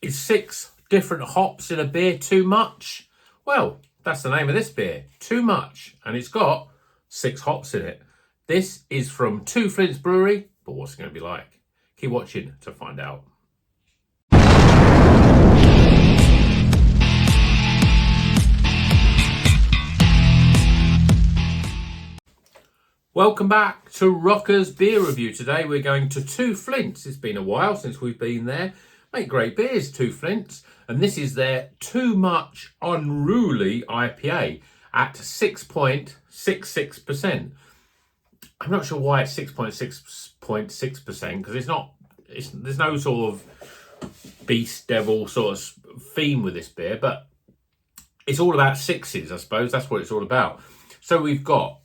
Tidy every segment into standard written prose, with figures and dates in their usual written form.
Is 6 different hops in a beer too much? Well, that's the name of this beer, Too Much, and it's got 6 hops in it. This is from Two Flints Brewing, but what's it going to be like? Keep watching to find out. Welcome back to Rocker's Beer Review. Today we're going to Two Flints. It's been a while since we've been there. Make great beers, Two Flints. And this is their Too Much Unruly IPA at 6.66%. I'm not sure why it's 6.6% because there's no sort of beast devil sort of theme with this beer, but it's all about sixes, I suppose. That's what it's all about. So we've got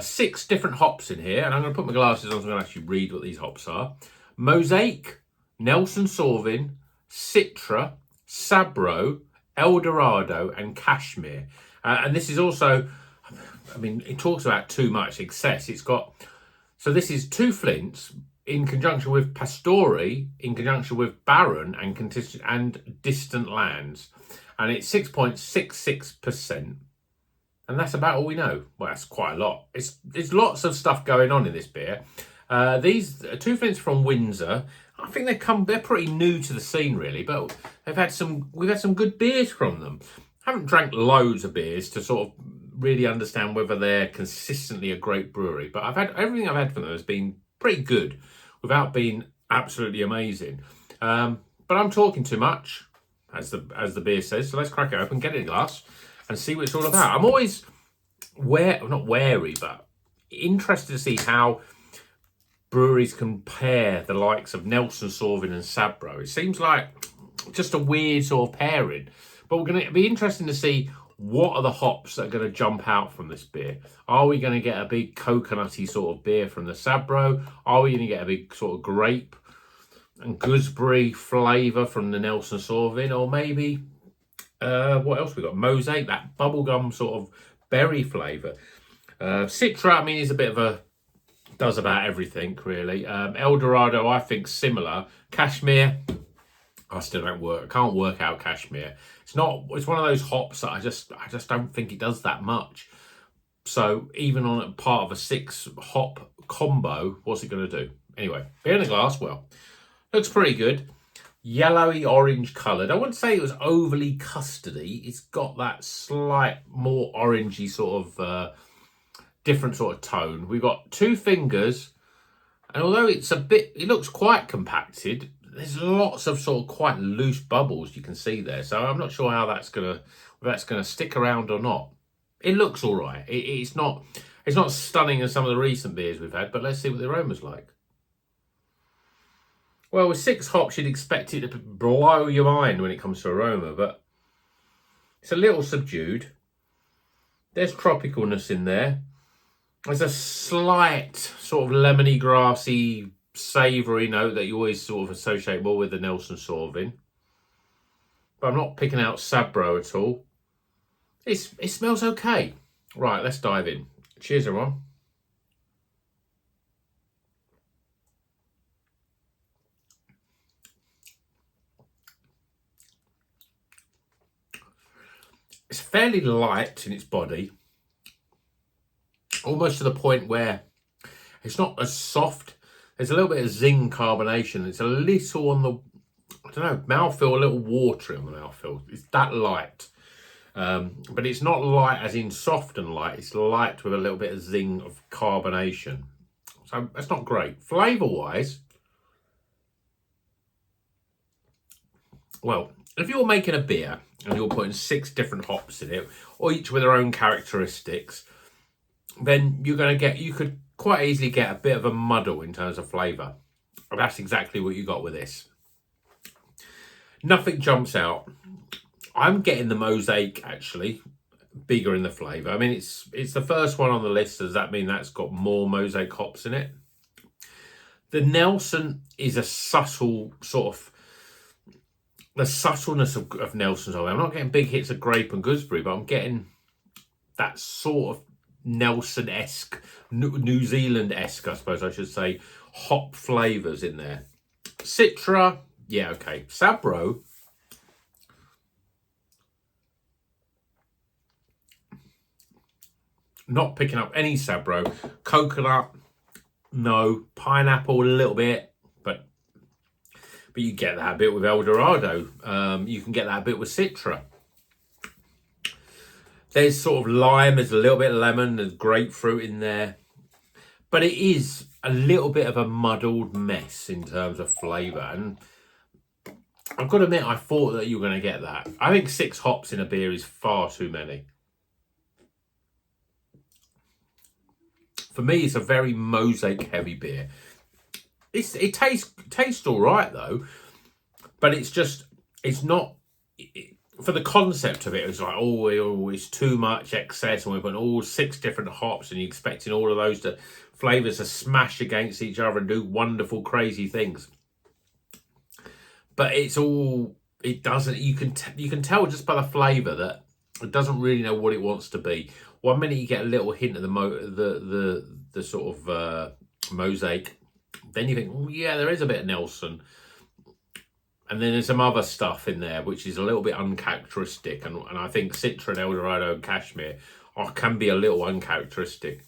6 different hops in here, and I'm going to put my glasses on so I'm going to actually read what these hops are. Mosaic, Nelson Sauvin, Citra, Sabro, Eldorado, and Cashmere. And this is also, I mean, it talks about too much excess. So this is Two Flints in conjunction with Pastori, in conjunction with Baron and Distant Lands. And it's 6.66%. And that's about all we know. Well, that's quite a lot. There's lots of stuff going on in this beer. These Two Flints from Windsor, I think they're pretty new to the scene really, but we've had some good beers from them. I haven't drank loads of beers to sort of really understand whether they're consistently a great brewery, but everything I've had from them has been pretty good without being absolutely amazing. But I'm talking too much, as the beer says. So let's crack it open, get it in a glass, and see what it's all about. I'm always not wary, but interested to see how breweries compare the likes of Nelson Sauvin and Sabro. It seems like just a weird sort of pairing. But we're going to be interesting to see what are the hops that are going to jump out from this beer. Are we going to get a big coconutty sort of beer from the Sabro? Are we going to get a big sort of grape and gooseberry flavour from the Nelson Sauvin? Or maybe... what else we got? Mosaic, that bubblegum sort of berry flavour. Citra, I mean, is a bit of does about everything really. Eldorado, I think similar. Cashmere, I can't work out Cashmere. It's one of those hops that I just don't think it does that much. So even on a part of a 6 hop combo, what's it going to do? Anyway, beer in the glass, well, looks pretty good. Yellowy orange coloured. I wouldn't say it was overly custardy. It's got that slight more orangey sort of different sort of tone. We've got 2 fingers, and although it looks quite compacted, there's lots of sort of quite loose bubbles you can see there. So I'm not sure how that's gonna stick around or not. It looks all right. It's not stunning as some of the recent beers we've had, but let's see what the aroma's like. Well, with 6 hops, you'd expect it to blow your mind when it comes to aroma, but it's a little subdued. There's tropicalness in there. There's a slight sort of lemony, grassy, savoury note that you always sort of associate more with the Nelson Sauvin. But I'm not picking out Sabro at all. It smells okay. Right, let's dive in. Cheers, everyone. It's fairly light in its body, almost to the point where it's not as soft. There's a little bit of zing carbonation. It's a little on the, I don't know, mouthfeel, a little watery on the mouthfeel. It's that light. But it's not light as in soft and light. It's light with a little bit of zing of carbonation. So that's not great. Flavour-wise, well, if you're making a beer and you're putting 6 different hops in it, or each with their own characteristics, then you could quite easily get a bit of a muddle in terms of flavour. And that's exactly what you got with this. Nothing jumps out. I'm getting the Mosaic actually bigger in the flavour. I mean, it's the first one on the list. Does that mean that's got more Mosaic hops in it? The Nelson is a subtle sort of, the subtleness of Nelson's. I'm not getting big hits of grape and gooseberry, but I'm getting that sort of Nelson-esque, New Zealand-esque, I suppose I should say, hop flavours in there. Citra, Yeah, okay. Sabro. Not picking up any Sabro. Coconut, no. Pineapple, a little bit, but you get that a bit with Eldorado. You can get that a bit with Citra. There's sort of lime, there's a little bit of lemon, there's grapefruit in there. But it is a little bit of a muddled mess in terms of flavour. And I've got to admit, I thought that you were going to get that. I think 6 hops in a beer is far too many. For me, it's a very mosaic heavy beer. It tastes all right though, but it's not. For the concept of it, it's like, oh, it's too much excess, and we're putting all 6 different hops, and you're expecting all of those flavours to smash against each other and do wonderful, crazy things. But it doesn't. You can tell just by the flavour that it doesn't really know what it wants to be. One minute you get a little hint of the sort of mosaic, then you think, oh yeah, there is a bit of Nelson. And then there's some other stuff in there which is a little bit uncharacteristic. And I think Citra and Eldorado and Cashmere can be a little uncharacteristic.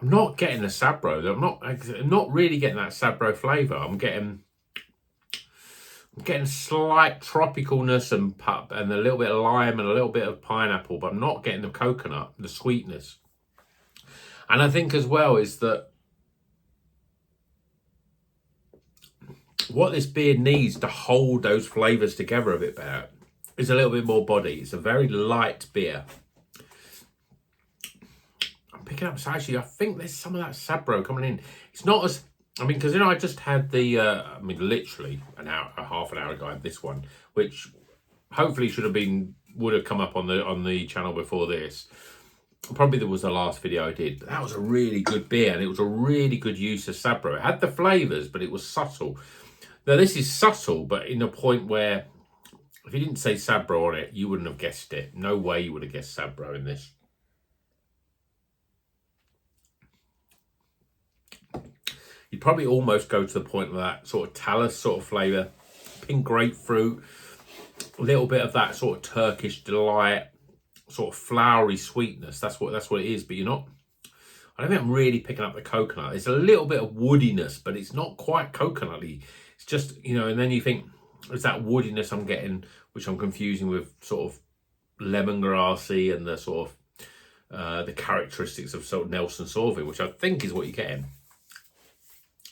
I'm not getting the Sabro. I'm not really getting that Sabro flavour. I'm getting slight tropicalness and a little bit of lime and a little bit of pineapple, but I'm not getting the coconut, the sweetness. And I think as well is that what this beer needs to hold those flavours together a bit better is a little bit more body. It's a very light beer. I'm picking up, so actually I think there's some of that Sabro coming in. It's not as, because I just had the, literally half an hour ago I had this one, which hopefully would have come up on the channel before this. Probably that was the last video I did, but that was a really good beer, and it was a really good use of Sabro. It had the flavours, but it was subtle. Now this is subtle, but in a point where if you didn't say Sabro on it, you wouldn't have guessed it. No way you would have guessed Sabro in this. You'd probably almost go to the point of that sort of talus sort of flavour, pink grapefruit, a little bit of that sort of Turkish delight, sort of flowery sweetness. That's what it is, but you're not. I don't think I'm really picking up the coconut. There's a little bit of woodiness, but it's not quite coconutty. It's just, and then you think, it's that woodiness I'm getting, which I'm confusing with sort of lemongrassy and the sort of the characteristics of sort of Nelson Sauvin, which I think is what you're getting.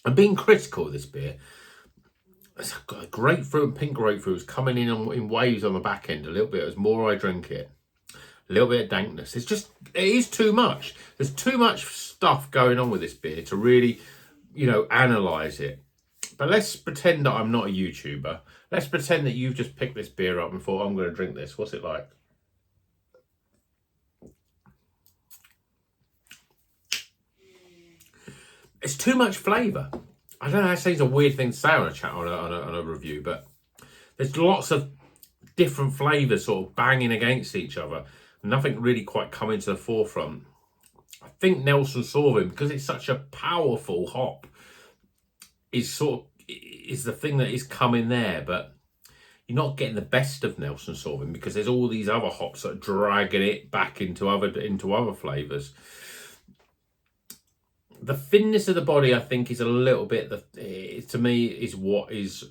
I'm being critical of this beer. It's got grapefruit and pink grapefruit is coming in waves on the back end a little bit as more I drink it. A little bit of dankness. It is too much. There's too much stuff going on with this beer to really, analyse it. But let's pretend that I'm not a YouTuber. Let's pretend that you've just picked this beer up and thought, I'm going to drink this. What's it like? It's too much flavour. I don't know, that seems a weird thing to say on a review, but there's lots of different flavours sort of banging against each other. Nothing really quite coming to the forefront. I think Nelson Sauvin, because it's such a powerful hop, is the thing that is coming there, but you're not getting the best of Nelson Sauvin because there's all these other hops that are dragging it back into other flavours. The thinness of the body, I think, is a little bit, to me, is what is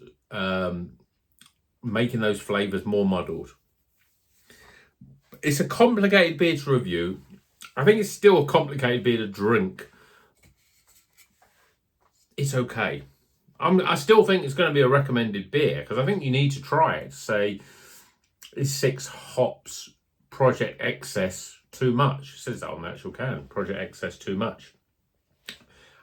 making those flavours more muddled. It's a complicated beer to review. I think it's still a complicated beer to drink. It's okay. I still think it's going to be a recommended beer because I think you need to try it. Say, is 6 hops Project Excess too much? It says that on the actual can. Project Excess too much?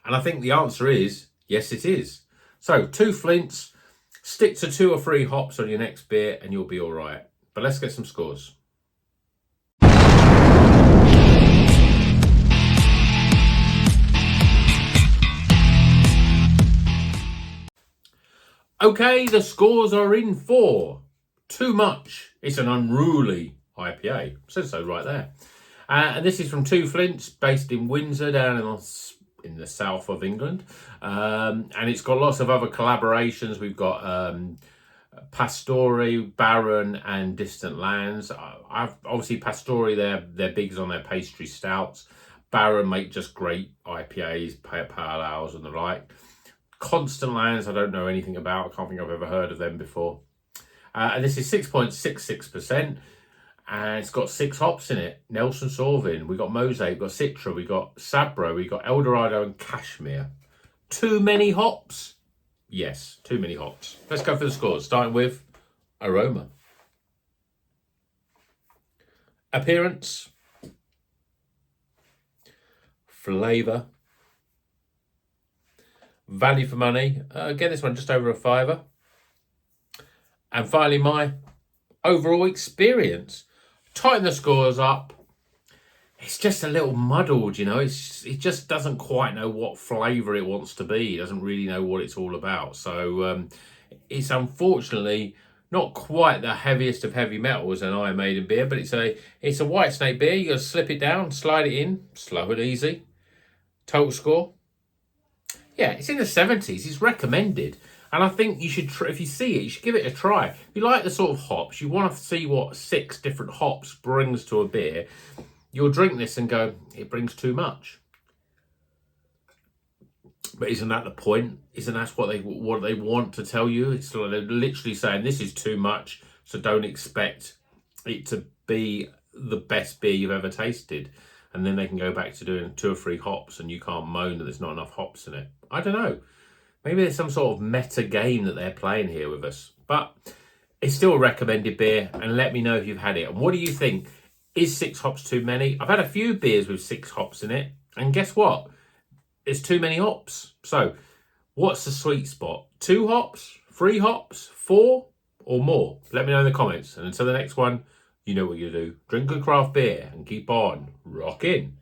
And I think the answer is, yes, it is. So, Two Flints, stick to 2 or 3 hops on your next beer and you'll be all right. But let's get some scores. Okay, the scores are in for Too Much. It's an unruly IPA. It says so right there. And this is from Two Flints, based in Windsor, down in the south of England. And it's got lots of other collaborations. We've got Pastore, Baron, and Distant Lands. I've obviously Pastore, they're big on their pastry stouts. Baron make just great IPAs, pale ales, and the like. Constant Lands, I don't know anything about. I can't think I've ever heard of them before. And this is 6.66%. And it's got 6 hops in it. Nelson Sauvin, we got Mosaic, we got Citra, we got Sabro, we got Eldorado and Cashmere. Too many hops? Yes, too many hops. Let's go for the scores, starting with aroma. Appearance. Flavour. Value for money. Again, this one just over a $5. And finally, my overall experience. Tighten the scores up. It's just a little muddled, you know. It just doesn't quite know what flavour it wants to be. It doesn't really know what it's all about. So it's unfortunately not quite the heaviest of heavy metals an Iron Maiden beer, but it's a White Snake beer. You got to slip it down, slide it in, slow and easy. Total score. Yeah, it's in the 70s. It's recommended. And I think you should, if you see it, you should give it a try. If you like the sort of hops, you want to see what 6 different hops brings to a beer, you'll drink this and go, it brings too much. But isn't that the point? Isn't that what they want to tell you? It's like they're literally saying this is too much, so don't expect it to be the best beer you've ever tasted. And then they can go back to doing 2 or 3 hops and you can't moan that there's not enough hops in it. I don't know. Maybe there's some sort of meta game that they're playing here with us. But it's still a recommended beer, and let me know if you've had it. And what do you think? Is 6 hops too many? I've had a few beers with 6 hops in it, and guess what? It's too many hops. So what's the sweet spot? 2 hops? 3 hops? 4? Or more? Let me know in the comments. And until the next one, you know what you do. Drink good craft beer and keep on rocking.